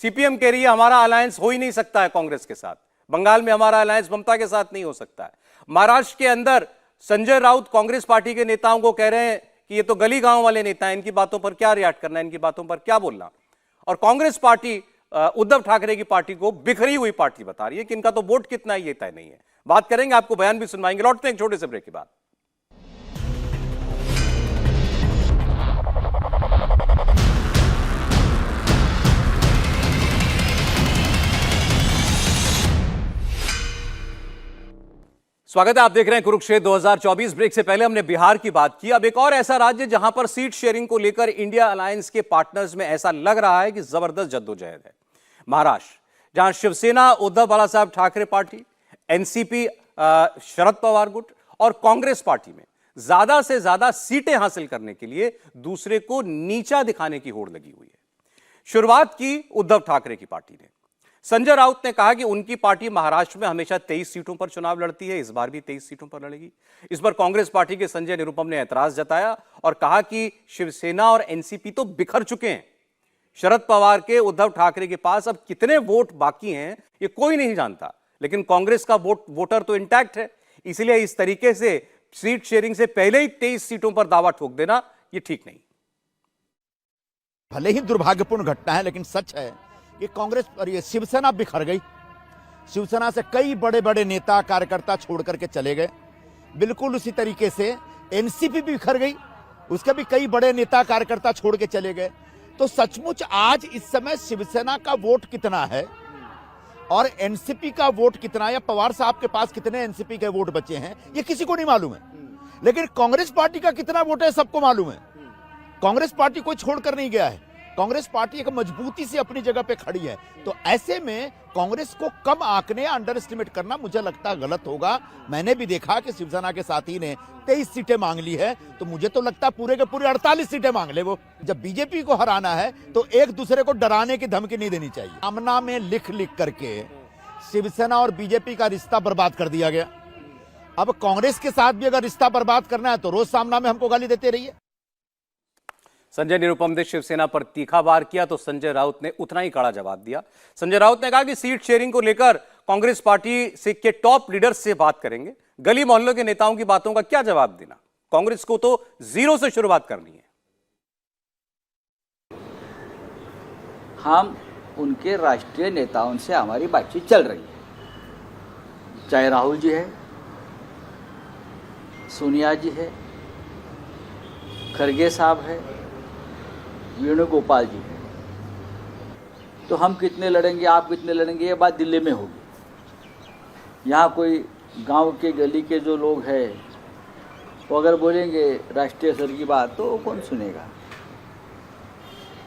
सीपीएम कह रही है हमारा अलायंस हो ही नहीं सकता है कांग्रेस के साथ, बंगाल में हमारा अलायंस ममता के साथ नहीं हो सकता है। महाराष्ट्र के अंदर संजय राउत कांग्रेस पार्टी के नेताओं को कह रहे हैं कि ये तो गली गांव वाले नेता हैं, इनकी बातों पर क्या रिएक्ट करना है, इनकी बातों पर क्या बोलना। और कांग्रेस पार्टी उद्धव ठाकरे की पार्टी को बिखरी हुई पार्टी बता रही है कि इनका तो वोट कितना है ये तय नहीं है। बात करेंगे, आपको बयान भी सुनवाएंगे। लौटते हैं एक छोटे से ब्रेक के बाद। स्वागत है, आप देख रहे हैं कुरुक्षेत्र 2024। ब्रेक से पहले हमने बिहार की बात की। अब एक और ऐसा राज्य जहां पर सीट शेयरिंग को लेकर इंडिया अलायंस के पार्टनर्स में ऐसा लग रहा है कि जबरदस्त जद्दोजहद है। महाराष्ट्र, जहां शिवसेना उद्धव बाला साहब ठाकरे पार्टी, एनसीपी शरद पवार गुट और कांग्रेस पार्टी में ज्यादा से ज्यादा सीटें हासिल करने के लिए दूसरे को नीचा दिखाने की होड़ लगी हुई है। शुरुआत की उद्धव ठाकरे की पार्टी ने। संजय राउत ने कहा कि उनकी पार्टी महाराष्ट्र में हमेशा 23 सीटों पर चुनाव लड़ती है, इस बार भी 23 सीटों पर लड़ेगी। इस पर कांग्रेस पार्टी के संजय निरुपम ने ऐतराज जताया और कहा कि शिवसेना और एनसीपी तो बिखर चुके हैं। शरद पवार के उद्धव ठाकरे के पास अब कितने वोट बाकी हैं ये कोई नहीं जानता, लेकिन कांग्रेस का वोटर तो इंटैक्ट है। इसलिए इस तरीके से सीट शेयरिंग से पहले ही 23 सीटों पर दावा ठोक देना ये ठीक नहीं। भले ही दुर्भाग्यपूर्ण घटना है, लेकिन सच है कि कांग्रेस और ये शिवसेना बिखर गई। शिवसेना से कई बड़े बड़े नेता कार्यकर्ता छोड़ करके चले गए। बिल्कुल उसी तरीके से एनसीपी भी बिखर गई, उसके भी कई बड़े नेता कार्यकर्ता छोड़ के चले गए। तो सचमुच आज इस समय शिवसेना का वोट कितना है और एनसीपी का वोट कितना है, या पवार साहब के पास कितने एनसीपी के वोट बचे हैं, ये किसी को नहीं मालूम है। लेकिन कांग्रेस पार्टी का कितना वोट है सबको मालूम है। कांग्रेस पार्टी कोई छोड़कर नहीं गया है। कांग्रेस पार्टी एक मजबूती से अपनी जगह पे खड़ी है। तो ऐसे में कांग्रेस को कम आंकने या अंडर एस्टिमेट करना मुझे लगता गलत होगा। मैंने भी देखा कि शिवसेना के साथी ने 23 सीटें मांग ली है, तो मुझे तो लगता पूरे के पूरे 48 सीटें मांग ले। वो जब बीजेपी को हराना है तो एक दूसरे को डराने की धमकी नहीं देनी चाहिए। सामना में लिख लिख करके शिवसेना और बीजेपी का रिश्ता बर्बाद कर दिया गया। अब कांग्रेस के साथ भी अगर रिश्ता बर्बाद करना है तो रोज सामना में हमको गाली देते रहिए। संजय निरुपम ने शिवसेना पर तीखा वार किया तो संजय राउत ने उतना ही कड़ा जवाब दिया। संजय राउत ने कहा कि सीट शेयरिंग को लेकर कांग्रेस पार्टी से के टॉप लीडर्स से बात करेंगे, गली मोहल्लों के नेताओं की बातों का क्या जवाब देना। कांग्रेस को तो जीरो से शुरुआत करनी है। हम उनके राष्ट्रीय नेताओं से हमारी बातचीत चल रही है, चाहे राहुल जी है, सोनिया जी है, खरगे साहब है, वेणुगोपाल जी है। तो हम कितने लड़ेंगे, आप कितने लड़ेंगे, ये बात दिल्ली में होगी। यहाँ कोई गांव के गली के जो लोग हैं वो अगर बोलेंगे राष्ट्रीय स्तर की बात तो कौन सुनेगा।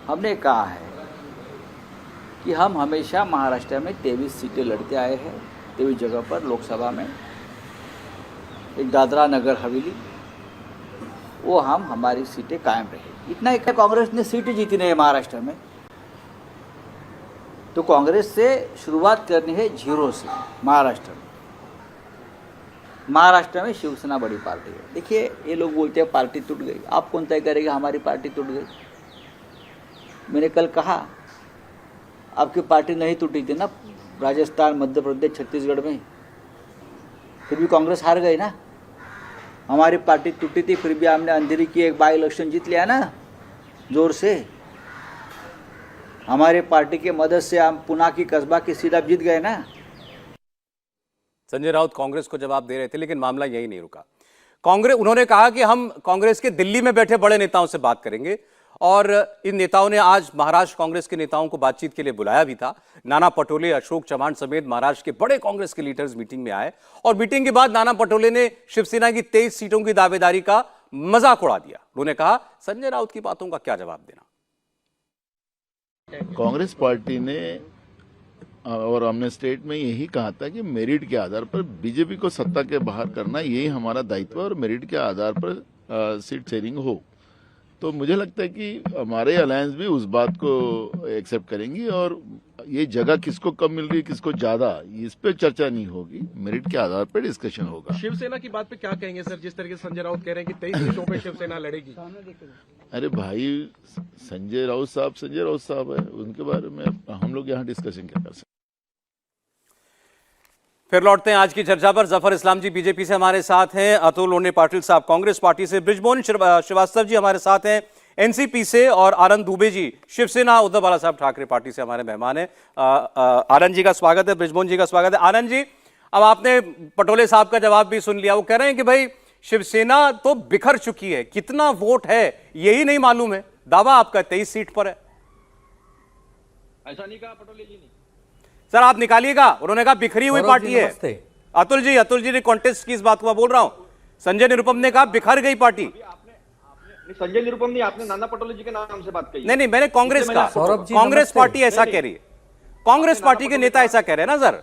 हमने कहा है कि हम हमेशा महाराष्ट्र में 23 सीटें लड़ते आए हैं, 23 जगह पर लोकसभा में, एक दादरा नगर हवेली, वो हम हमारी सीटें कायम रही। इतना ही कांग्रेस ने सीटें जीती नहीं है महाराष्ट्र में, तो कांग्रेस से शुरुआत करनी है जीरो से। महाराष्ट्र में शिवसेना बड़ी पार्टी है। देखिए ये लोग बोलते हैं पार्टी टूट गई, आप कौन तय करेगा हमारी पार्टी टूट गई। मैंने कल कहा आपकी पार्टी नहीं टूटी थी ना, राजस्थान, मध्य प्रदेश, छत्तीसगढ़ में, फिर भी कांग्रेस हार गई ना। हमारी पार्टी टूटी थी, फिर भी हमने अंधेरी की एक बाई इलेक्शन जीत लिया ना जोर से। हमारे पार्टी के मदद से हम पुणे की कस्बा की सीट अब जीत गए ना। संजय राउत कांग्रेस को जवाब दे रहे थे, लेकिन मामला यही नहीं रुका। उन्होंने कहा कि हम कांग्रेस के दिल्ली में बैठे बड़े नेताओं से बात करेंगे, और इन नेताओं ने आज महाराष्ट्र कांग्रेस के नेताओं को बातचीत के लिए बुलाया भी था। नाना पटोले, अशोक चव्हाण समेत महाराष्ट्र के बड़े कांग्रेस के लीडर्स मीटिंग में आए, और मीटिंग के बाद नाना पटोले ने शिवसेना की 23 सीटों की दावेदारी का मजाक उड़ा दिया। उन्होंने कहा संजय राउत की बातों का क्या जवाब देना। कांग्रेस पार्टी ने और हमने स्टेट में यही कहा था कि मेरिट के आधार पर बीजेपी को सत्ता के बाहर करना, यही हमारा दायित्व है, और मेरिट के आधार पर सीट शेयरिंग हो। तो मुझे लगता है कि हमारे अलायंस भी उस बात को एक्सेप्ट करेंगी, और ये जगह किसको कम मिल रही है, किसको ज्यादा, इस पे चर्चा नहीं होगी, मेरिट के आधार पर डिस्कशन होगा। शिवसेना की बात पे क्या कहेंगे सर, जिस तरीके से संजय राउत कह रहे हैं कि 23 सीटों पे शिवसेना लड़ेगी। अरे भाई, संजय राउत साहब है, उनके बारे में हम लोग यहाँ डिस्कशन क्या कर सकते। फिर लौटते हैं आज की चर्चा पर। जफर इस्लाम जी बीजेपी से हमारे साथ हैं, अतुल ओने पाटिल साहब कांग्रेस पार्टी से, ब्रिजमोहन श्रीवास्तव जी हमारे साथ हैं एनसीपी से, और आनंद दुबे जी शिवसेना उद्धव बाला साहब ठाकरे पार्टी से हमारे मेहमान हैं। आनंद जी का स्वागत है, बृजमोहन जी का स्वागत है। आनंद जी, अब आपने पटोले साहब का जवाब भी सुन लिया। वो कह रहे हैं कि भाई शिवसेना तो बिखर चुकी है, कितना वोट है यही नहीं मालूम है। दावा आपका 23 सीट पर है। ऐसा नहीं कहा पटोले जी ने। सर आप निकालिएगा, उन्होंने कहा बिखरी हुई पार्टी है। अतुल जी ने कॉन्टेस्ट की इस बात को मैं बोल रहा हूं। संजय निरुपम ने कहा बिखर गई पार्टी। संजय निरुपम नहीं, आपने नाना पटोले जी के नाम से बात कही। नहीं, मैंने कांग्रेस का, कांग्रेस पार्टी ऐसा कह रही है, कांग्रेस पार्टी के नेता ऐसा कह रहे हैं ना सर।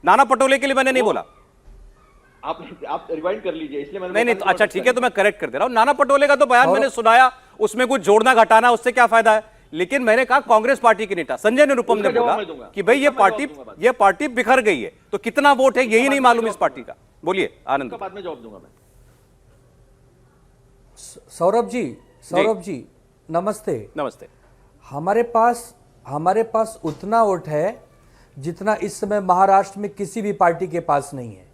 नाना पटोले के लिए मैंने नहीं बोला। आप रिवाइंड कर लीजिए, इसलिए मैंने नहीं, तो अच्छा ठीक है, तो मैं करेक्ट कर दे रहा हूं। नाना पटोले का तो बयान मैंने सुनाया, उसमें कुछ जोड़ना घटाना उससे क्या फायदा है। लेकिन मैंने कहा कांग्रेस पार्टी के नेता संजय निरुपम ने बोला कि भाई ये पार्टी बिखर गई है, तो कितना वोट है यही नहीं मालूम इस पार्टी का। बोलिए आनंद। बाद में जवाब दूंगा मैं। सौरभ जी नमस्ते। हमारे पास उतना वोट है जितना इस समय महाराष्ट्र में किसी भी पार्टी के पास नहीं है।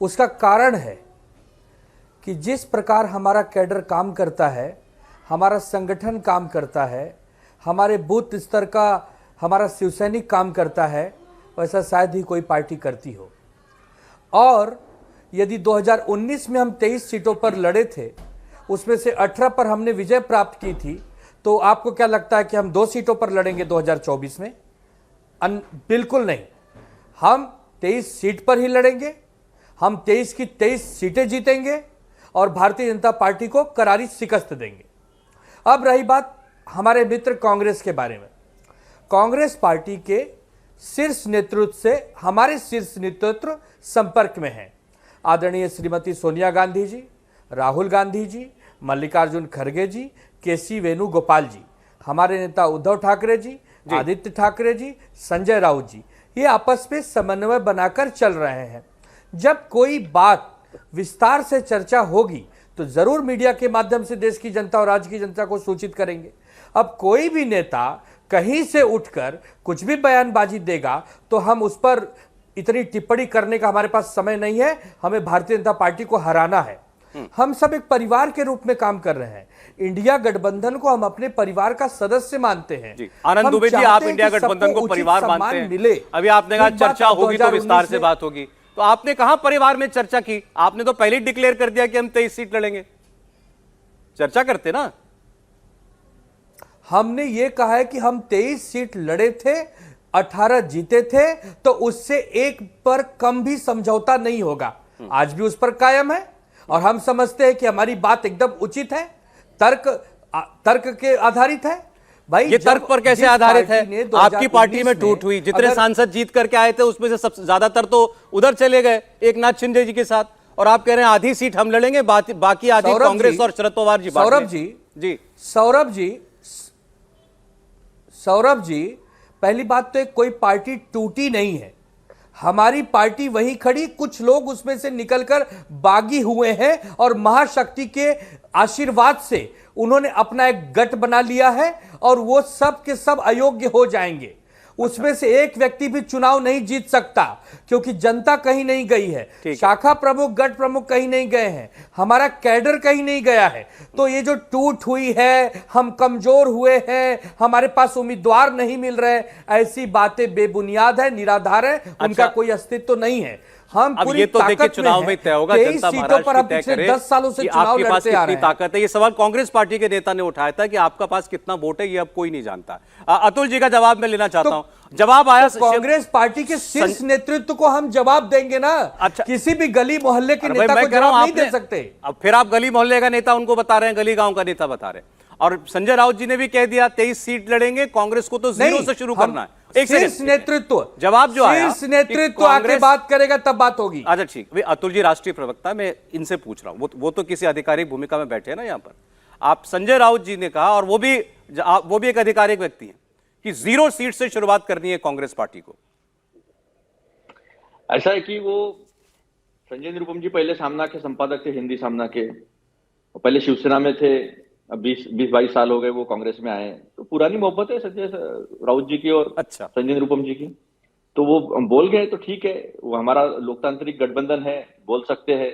उसका कारण है कि जिस प्रकार हमारा कैडर काम करता है, हमारा संगठन काम करता है, हमारे बूथ स्तर का हमारा शिवसैनिक काम करता है, वैसा शायद ही कोई पार्टी करती हो। और यदि 2019 में हम 23 सीटों पर लड़े थे, उसमें से 18 पर हमने विजय प्राप्त की थी, तो आपको क्या लगता है कि हम 2 सीटों पर लड़ेंगे 2024 में? बिल्कुल नहीं। हम 23 सीट पर ही लड़ेंगे, हम 23 की 23 सीटें जीतेंगे और भारतीय जनता पार्टी को करारी शिकस्त देंगे। अब रही बात हमारे मित्र कांग्रेस के बारे में। कांग्रेस पार्टी के शीर्ष नेतृत्व से हमारे शीर्ष नेतृत्व संपर्क में है। आदरणीय श्रीमती सोनिया गांधी जी, राहुल गांधी जी, मल्लिकार्जुन खड़गे जी, केसी वेणुगोपाल जी, हमारे नेता उद्धव ठाकरे जी, आदित्य ठाकरे जी, संजय राउत जी, ये आपस में समन्वय बनाकर चल रहे हैं। जब कोई बात विस्तार से चर्चा होगी तो जरूर मीडिया के माध्यम से देश की जनता और राज्य की जनता को सूचित करेंगे। अब कोई भी नेता कहीं से उठकर कुछ भी बयानबाजी देगा तो हम उस पर इतनी टिप्पणी करने का हमारे पास समय नहीं है। हमें भारतीय जनता पार्टी को हराना है। हम सब एक परिवार के रूप में काम कर रहे हैं। इंडिया गठबंधन को हम अपने परिवार का सदस्य मानते हैं। आनंद दुबे जी, आप इंडिया गठबंधन को परिवार मानते हैं। मिले। अभी आपने कहा चर्चा होगी तो विस्तार से बात होगी, तो आपने कहां परिवार में चर्चा की? आपने तो पहले ही डिक्लेयर कर दिया कि हम 23 सीट लड़ेंगे। चर्चा करते ना। हमने ये कहा है कि हम 23 सीट लड़े थे, 18 जीते थे, तो उससे एक पर कम भी समझौता नहीं होगा। आज भी उस पर कायम है और हम समझते हैं कि हमारी बात एकदम उचित है, तर्क के आधारित है। भाई ये तर्क पर कैसे आधारित है? आपकी पार्टी में टूट हुई, जितने सांसद जीत करके आए थे उसमें से सबसे ज्यादातर तो उधर चले गए एक नाथ शिंदे जी के साथ, और आप कह रहे हैं आधी सीट हम लड़ेंगे, बाकी आधी कांग्रेस और शरद पवार जी। सौरभ जी, पहली बात तो कोई पार्टी टूटी नहीं है। हमारी पार्टी वहीं खड़ी, कुछ लोग उसमें से निकलकर बागी हुए हैं और महाशक्ति के आशीर्वाद से उन्होंने अपना एक गठ बना लिया है और वो सब के सब अयोग्य हो जाएंगे। उसमें से एक व्यक्ति भी चुनाव नहीं जीत सकता क्योंकि जनता कहीं नहीं गई है। शाखा प्रमुख, गठ प्रमुख कहीं नहीं गए हैं, हमारा कैडर कहीं नहीं गया है। तो ये जो टूट हुई है, हम कमजोर हुए हैं, हमारे पास उम्मीदवार नहीं मिल रहे, ऐसी बातें बेबुनियाद है, निराधार है, उनका कोई अस्तित्व नहीं है। हम अब ये तो देखिए चुनाव में तय होगा, जनता महाराष्ट्र तय करे 10 सालों से कि चुनाव आपके पास लड़ते आ कितनी रहे हैं। ताकत है। ये सवाल कांग्रेस पार्टी के नेता ने उठाया था कि आपका पास कितना वोट है, ये अब कोई नहीं जानता। अतुल जी का जवाब मैं लेना चाहता हूं। जवाब आया कांग्रेस पार्टी के शीर्ष नेतृत्व को हम जवाब देंगे ना। अच्छा, किसी भी गली मोहल्ले के नेता को जवाब नहीं दे सकते। अब फिर आप गली मोहल्ले का नेता उनको बता रहे हैं, गली गांव का नेता बता रहे हैं। और संजय राउत जी ने भी कह दिया 23 सीट लड़ेंगे, कांग्रेस को तो 0 से शुरू करना है। एक शीर्ष नेतृत्व जवाब जो आया, शीर्ष नेतृत्व आके बात करेगा तब बात होगी। अच्छा ठीक, अतुल जी राष्ट्रीय प्रवक्ता, मैं इनसे पूछ रहा हूं, वो तो किसी आधिकारिक भूमिका में बैठे हैं ना यहाँ पर। आप संजय राउत जी ने कहा, और वो भी एक आधिकारिक व्यक्ति है, कि 0 सीट से शुरुआत करनी है कांग्रेस पार्टी को। ऐसा है कि वो संजय निरुपम जी पहले सामना के संपादक थे, हिंदी सामना के, पहले शिवसेना में थे, 20-22 साल हो गए वो कांग्रेस में आए। तो पुरानी मोहब्बत है संजय राउत जी की और संजय निरुपम जी की। तो वो बोल गए तो ठीक है, वो हमारा लोकतांत्रिक गठबंधन है, बोल सकते हैं।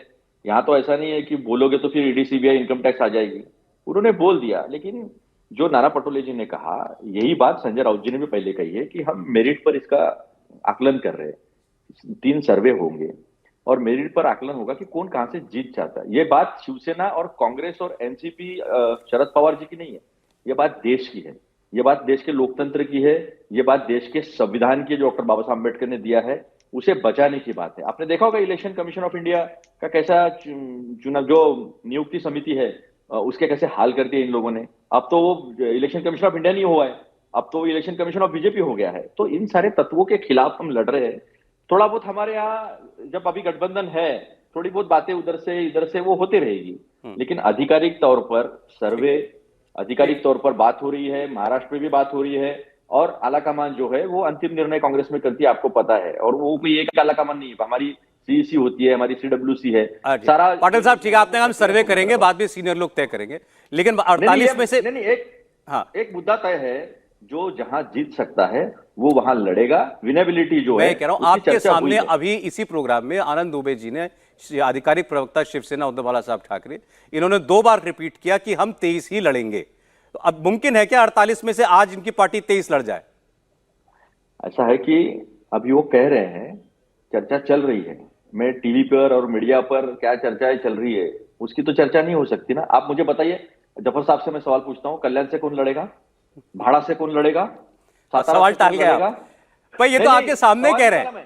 यहाँ तो ऐसा नहीं है कि बोलोगे तो फिर ईडी, सीबीआई, इनकम टैक्स आ जाएगी। उन्होंने बोल दिया। लेकिन जो नाना पटोले जी ने कहा, यही बात संजय राउत जी ने भी पहले कही है कि हम मेरिट पर इसका आकलन कर रहे हैं। 3 सर्वे होंगे और मेरिट पर आकलन होगा कि कौन कहां से जीत चाहता है। ये बात शिवसेना और कांग्रेस और एनसीपी शरद पवार जी की नहीं है, ये बात देश की है, ये बात देश के लोकतंत्र की है, ये बात देश के संविधान की, जो डॉक्टर बाबा साहब अम्बेडकर ने दिया है, उसे बचाने की बात है। आपने देखा होगा इलेक्शन कमीशन ऑफ इंडिया का कैसा चुनाव, जो नियुक्ति समिति है उसके कैसे हाल कर दिए इन लोगों ने। अब तो वो इलेक्शन कमीशन ऑफ इंडिया नहीं हुआ है, अब तो इलेक्शन कमीशन ऑफ बीजेपी हो गया है। तो इन सारे तत्वों के खिलाफ हम लड़ रहे हैं। थोड़ा बहुत हमारे यहाँ जब अभी गठबंधन है, थोड़ी बहुत बातें उधर से इधर से वो होती रहेगी, लेकिन आधिकारिक तौर पर सर्वे, आधिकारिक तौर पर बात हो रही है, महाराष्ट्र में भी बात हो रही है, और आलाकमान जो है वो अंतिम निर्णय कांग्रेस में करती है, आपको पता है। और वो कोई एक आलाकमान नहीं है, हमारी सीईसी होती है, हमारी सीडब्ल्यूसी है, सारा। पाटिल साहब ठीक है, आपने हम सर्वे करेंगे, बाद में सीनियर लोग तय करेंगे, लेकिन 48 में से एक मुद्दा तय है, जो जहां जीत सकता है वो वहां लड़ेगा। विनेबिलिटी जो है, मैं कह रहा हूं आपके सामने अभी इसी प्रोग्राम में आनंद दुबे जी ने, आधिकारिक प्रवक्ता शिवसेना उद्धव बाला साहब ठाकरे, इन्होंने 2 बार रिपीट किया कि हम 23 ही लड़ेंगे। तो अब मुमकिन है क्या 48 में से आज इनकी पार्टी 23 लड़ जाए? ऐसा है कि अभी वो कह रहे हैं, चर्चा चल रही है, मैं टीवी पर और मीडिया पर क्या चर्चाएं चल रही है उसकी तो चर्चा नहीं हो सकती ना। आप मुझे बताइए, जफर साहब से मैं सवाल पूछता हूं, कल्याण से कौन लड़ेगा, भाड़ा से कौन लड़ेगा, सवाल टाल गया भाई, ये तो आपके सामने कह रहे हैं।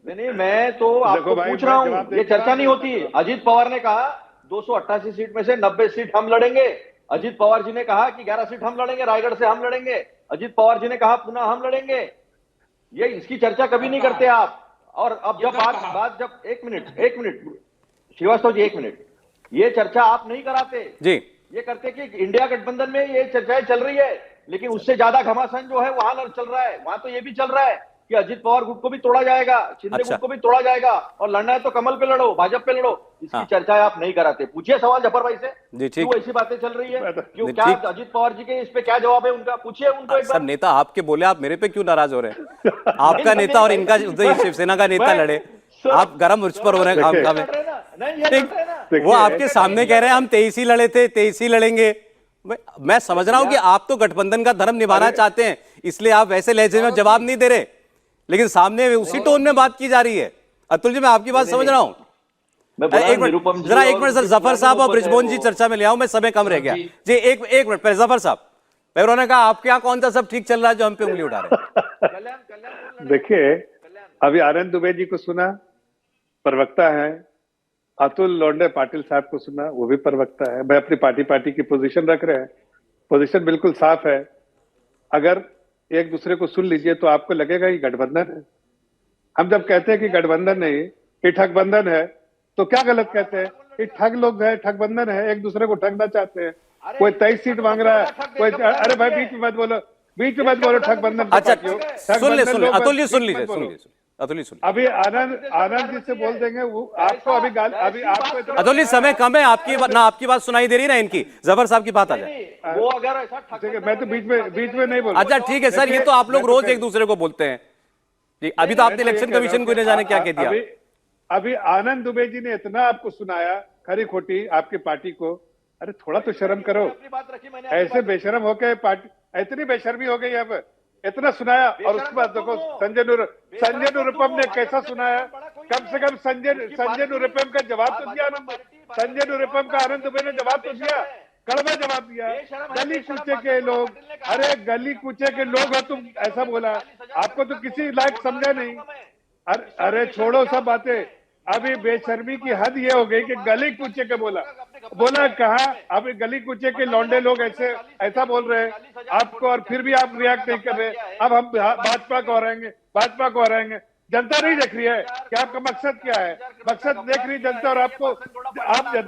नहीं, मैं तो आपको पूछ रहा हूं, ये चर्चा नहीं होती। अजीत पवार ने कहा 288 सीट में से 90 सीट हम लड़ेंगे। अजीत पवार जी ने कहा कि 11 सीट हम लड़ेंगे, रायगढ़ से हम लड़ेंगे। अजीत पवार जी ने कहा पुनः हम लड़ेंगे। ये इसकी चर्चा कभी नहीं करते आप। और अब जब बात जब एक मिनट श्रीवास्तव जी, 1 मिनट, ये चर्चा आप नहीं कराते जी, ये करते कि इंडिया गठबंधन में ये चर्चाएं चल रही है, लेकिन उससे ज्यादा घमासान जो है वहां चल रहा है। वहां तो ये भी चल रहा है कि अजीत पवार गुट को भी तोड़ा जाएगा, शिंदे गुट को भी तोड़ा जाएगा, और लड़ना है तो कमल पे लड़ो, भाजपा पे लड़ो। इसकी चर्चा आप नहीं कराते। पूछिए सवाल जफर भाई से, क्यों ऐसी बातें चल रही है, क्यों, क्या अजीत पवार जी के इस पे क्या जवाब है उनका, पूछिए उनको एक बार। सब नेता आपके बोले, आप मेरे पे क्यों नाराज हो रहे हैं? आपका नेता और इनका शिवसेना का नेता लड़े, आप गरम उर्च पर हो रहे हैं खामखा में। वो आपके सामने कह रहे हैं हम 23 ही लड़े थे, 23 ही लड़ेंगे। मैं समझ रहा हूं कि आप तो गठबंधन का धर्म निभाना चाहते हैं, इसलिए आप वैसे लहजे में जवाब नहीं दे रहे, लेकिन सामने उसी टोन में बात की जा रही है। अतुल जी, मैं आपकी बात समझ रहा हूं। एक मिनट सर, जफर साहब और ब्रिजमोहन जी चर्चा में ले आओ, मैं समय कम रह गया जी। एक मिनट पहले जफर साहब, उन्होंने कहा आपके यहाँ कौन सा सब ठीक चल रहा है जो हम पे उंगली उठा रहे हैं? देखिए, अभी आनंद दुबे जी को सुना, प्रवक्ता है, अतुल लोंडे पाटिल साहब को सुना, वो भी प्रवक्ता है। मैं अपनी पार्टी की पोजीशन रख रहे हैं, पोजीशन बिल्कुल साफ है। अगर एक दूसरे को सुन लीजिए तो आपको लगेगा कि गठबंधन है। हम जब कहते हैं कि गठबंधन नहीं, कि ठगबंधन है, तो क्या गलत कहते हैं? कि ठग लोग है, ठगबंधन है, एक दूसरे को ठगना चाहते हैं। कोई 23 सीट मांग रहा है, कोई, अरे भाई बीच में मत बोलो ठगबंधन। अच्छा, सुन लीजिए अतुल जी, सुन लीजिए अतुल जी, अभी आनंद जी से बोल देंगे वो आपको। अभी आपको अतुल जी समय कम है, आपकी बात सुनाई दे रही ना इनकी, जफर साहब की बात आ जाए। वो अगर ऐसा मैं तो बीच में नहीं बोल। अच्छा ठीक है सर, ये तो आप लोग रोज एक दूसरे को बोलते हैं जी। अभी तो आपने इलेक्शन कमीशन को न जाने क्या कह दिया। अभी आनंद दुबे जी ने इतना आपको सुनाया खरी खोटी आपकी पार्टी को, अरे थोड़ा तो शर्म करो। ऐसे बेशरम होके पार्टी, इतनी बेशर्मी हो गई। अब इतना सुनाया और उसके बाद देखो संजय निरुपम ने कैसा सुनाया। कम से कम संजय निरुपम का जवाब तो दिया आनंद, संजय निरुपम का आनंद दुबे ने जवाब तो दिया, कड़वा जवाब दिया। गली कूचे के लोग, अरे गली कूचे के लोग हो तुम, ऐसा बोला। आपको तो किसी लायक समझा नहीं। अरे छोड़ो सब बातें। अभी बेशर्मी की हद ये हो गई कि गली कूचे के बोला कहा। अभी गली कूचे के लौंडे लोग ऐसा बोल रहे हैं आपको, और फिर भी आप रिएक्ट नहीं कर रहे। अब हम भाजपा को हराएंगे। जनता नहीं देख रही है कि आपका मकसद क्या है। मकसद देख रही जनता, और आपको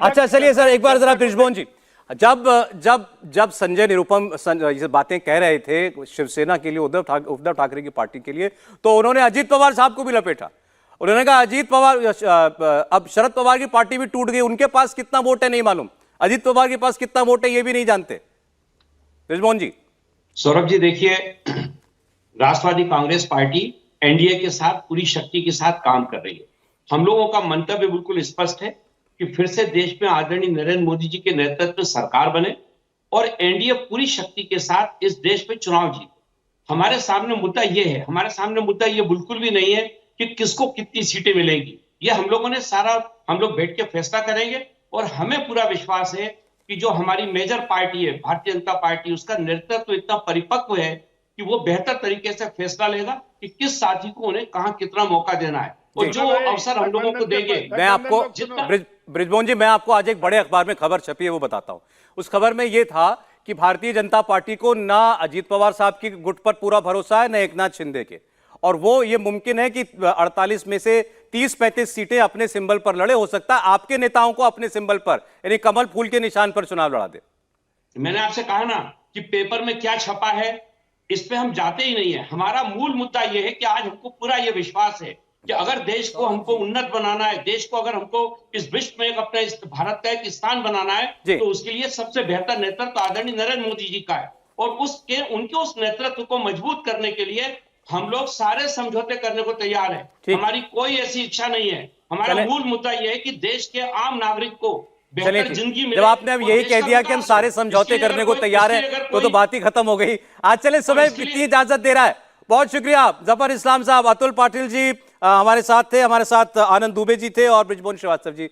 अच्छा चलिए सर, एक बार जरा ब्रिजमोहन जी, जब संजय निरुपम ये बातें कह रहे थे शिवसेना के लिए, उद्धव ठाकरे की पार्टी के लिए, तो उन्होंने अजीत पवार साहब को भी लपेटा। उन्होंने कहा अजीत पवार, अब शरद पवार की पार्टी भी टूट गई, उनके पास कितना वोट है नहीं मालूम, अजीत पवार के पास कितना वोट है ये भी नहीं जानते। ब्रिजमोहन जी। सौरभ जी देखिए, राष्ट्रवादी कांग्रेस पार्टी एनडीए के साथ पूरी शक्ति के साथ काम कर रही है। हम लोगों का मंतव्य बिल्कुल स्पष्ट है कि फिर से देश में आदरणीय नरेंद्र मोदी जी के नेतृत्व में सरकार बने और एनडीए पूरी शक्ति के साथ इस देश में चुनाव जीते। हमारे सामने मुद्दा ये है, हमारे सामने मुद्दा ये बिल्कुल भी नहीं है कि किसको कितनी सीटें मिलेंगी। ये हम लोगों ने हम लोग बैठ के फैसला करेंगे और हमें पूरा विश्वास है कि जो हमारी मेजर पार्टी है भारतीय जनता पार्टी, उसका नेतृत्व इतना परिपक्व है कि वो बेहतर तरीके से फैसला लेगा कि किस साथी को उन्हें कहां कितना मौका देना है और जो अवसर हम लोगों को देंगे। मैं आपको बृजमोहन जी, मैं आपको आज एक बड़े अखबार में खबर छपी है वो बताता हूं। उस खबर में यह था कि भारतीय जनता पार्टी को ना अजीत पवार साहब की गुट पर पूरा भरोसा है, ना एकनाथ शिंदे के, और वो ये मुमकिन है कि 48 में से 30-35 सीटें अपने सिंबल पर लड़े। हो सकता है आपके नेताओं को अपने सिंबल पर यानी कमल फूल के निशान पर चुनाव लड़ा दे। मैंने आपसे कहा ना कि पेपर में क्या छपा है इस पे हम जाते ही नहीं है। हमारा मूल मुद्दा यह है कि आज हमको पूरा यह विश्वास है कि अगर देश को हमको उन्नत बनाना है, देश को अगर हमको इस विश्व में अपना इस भारत का एक स्थान बनाना है, तो उसके लिए सबसे बेहतर नेतृत्व आदरणीय नरेंद्र मोदी जी का है और उनके उस नेतृत्व को मजबूत करने के लिए हम लोग सारे समझौते करने को तैयार है। हमारी कोई ऐसी इच्छा नहीं है। हमारा मूल मुद्दा यह है कि देश के आम नागरिक को बेहतर जिंदगी मिले। जब आपने अब यही कह दिया कि हम सारे समझौते करने को तैयार हैं तो बात ही खत्म हो गई। आज चले समय कितनी इजाजत दे रहा है। बहुत शुक्रिया जफर इस्लाम साहब, अतुल पाटिल जी हमारे साथ थे, हमारे साथ आनंद दुबे जी थे और बृजमोहन श्रीवास्तव जी।